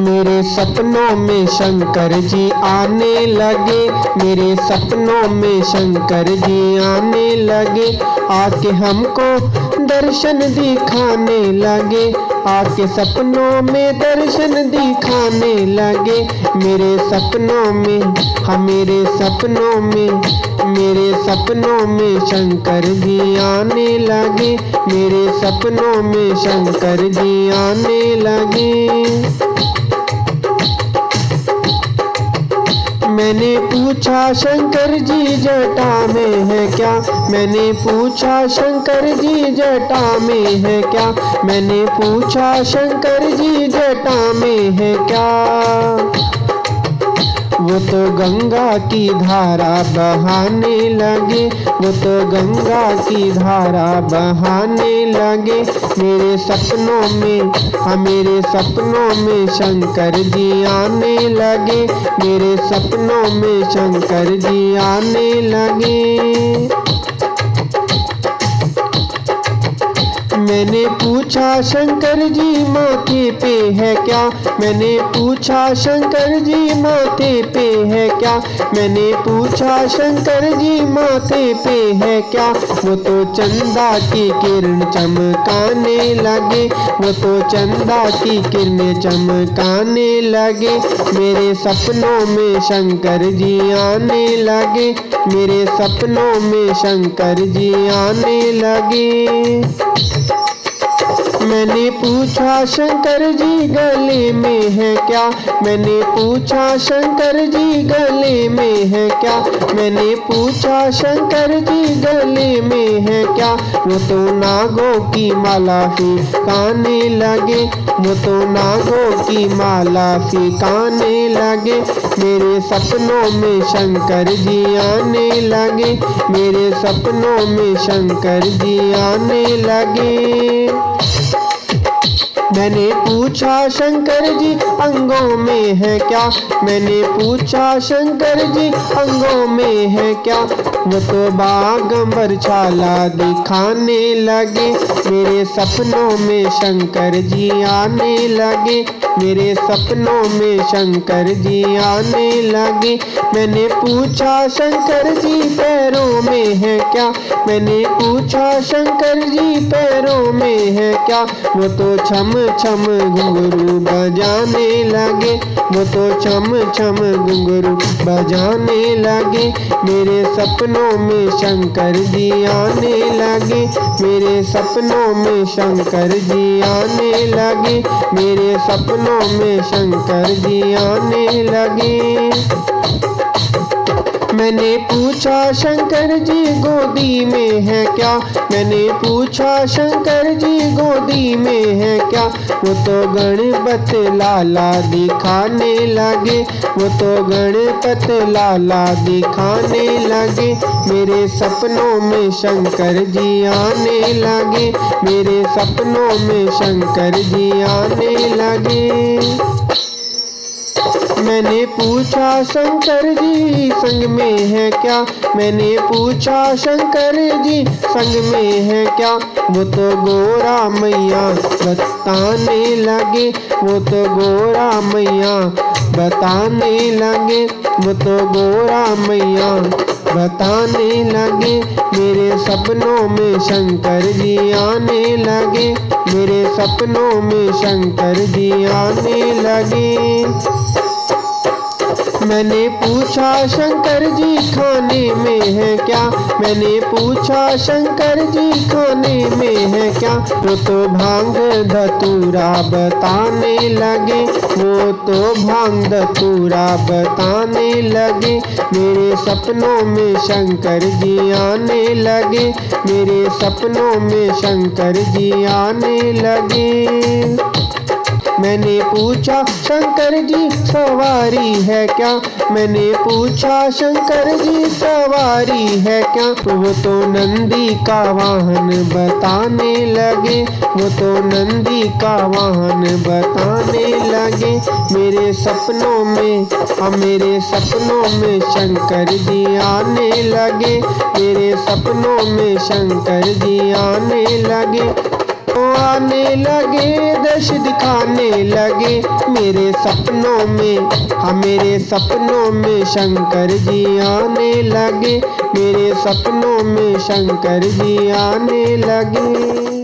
मेरे सपनों में शंकर जी आने लगे, मेरे सपनों में शंकर जी आने लगे। आके हमको दर्शन दिखाने लगे, आके सपनों में दर्शन दिखाने लगे। मेरे सपनों में, हाँ मेरे सपनों में, मेरे सपनों में शंकर जी आने लगे, मेरे सपनों में शंकर जी आने लगे। मैंने पूछा शंकर जी जटा में है क्या, मैंने पूछा शंकर जी जटा में है क्या, मैंने पूछा शंकर जी जटा में है क्या। वो तो गंगा की धारा बहाने लगे, वो तो गंगा की धारा बहाने लगे। मेरे सपनों में, हाँ मेरे सपनों में शंकर जी आने लगे, मेरे सपनों में शंकर जी आने लगे। मैंने पूछा शंकर जी माथे पे है क्या, मैंने पूछा शंकर जी माथे पे है क्या, मैंने पूछा शंकर जी माथे पे है क्या। वो तो चंदा की किरण चमकाने लगे, वो तो चंदा की किरण चमकाने लगे। मेरे सपनों में शंकर जी आने लगे, मेरे सपनों में शंकर जी आने लगे। मैंने पूछा शंकर जी गले में है क्या, मैंने पूछा शंकर जी गले में है क्या, मैंने पूछा शंकर जी गले में है क्या। वो तो नागों की माला फिकाने लगे, वो तो नागों की माला फिकाने लगे। मेरे सपनों में शंकर जी आने लगे, मेरे सपनों में शंकर जी आने लगे। मैंने पूछा शंकर जी अंगों में है क्या, मैंने पूछा शंकर जी अंगों में है क्या। वो तो बागंबर छाला दिखाने लगे, मेरे सपनों में शंकर जी आने लगे, मेरे सपनों में शंकर जी आने लगे। मैंने पूछा शंकर जी पैरों में है क्या, मैंने पूछा शंकर जी पैरों में है क्या। वो तो छम छम घुंघरू बजाने लगे, वो तो छम छम घुंघरू बजाने लगे। मेरे सपनों में शंकर जी आने लगे, मेरे सपनों में शंकर जी आने लगे, मेरे सपनों में शंकर जी आने लगे। मैंने पूछा शंकर जी गोदी में है क्या, मैंने पूछा शंकर जी गोदी में है क्या। वो तो गणपत लाला दिखाने लगे, वो तो गणपत लाला दिखाने लगे। मेरे सपनों में शंकर जी आने लगे, मेरे सपनों में शंकर जी आने लगे। मैंने पूछा शंकर जी संग में है क्या, मैंने पूछा शंकर जी संग में है क्या। वो तो गोरा मैया बताने लगे, वो तो गोरा मैया बताने लगे, वो तो गोरा मैया बताने लगे। मेरे सपनों में शंकर जी आने लगे, मेरे सपनों में शंकर जी आने लगे। मैंने पूछा शंकर जी खाने में है क्या, मैंने पूछा शंकर जी खाने में है क्या। वो तो भांग धतूरा बताने लगे, वो तो भांग धतूरा बताने लगे। मेरे सपनों में शंकर जी आने लगे, मेरे सपनों में शंकर जी आने लगे। मैंने पूछा शंकर जी सवारी है क्या, मैंने पूछा शंकर जी सवारी है क्या। वो तो नंदी का वाहन बताने लगे, वो तो नंदी का वाहन बताने लगे। मेरे सपनों में, हाँ मेरे सपनों में शंकर जी आने लगे, मेरे सपनों में शंकर जी आने लगे। वो आने लगे, दृश्य दिखाने लगे मेरे सपनों में, हाँ मेरे सपनों में शंकर जी आने लगे, मेरे सपनों में शंकर जी आने लगे।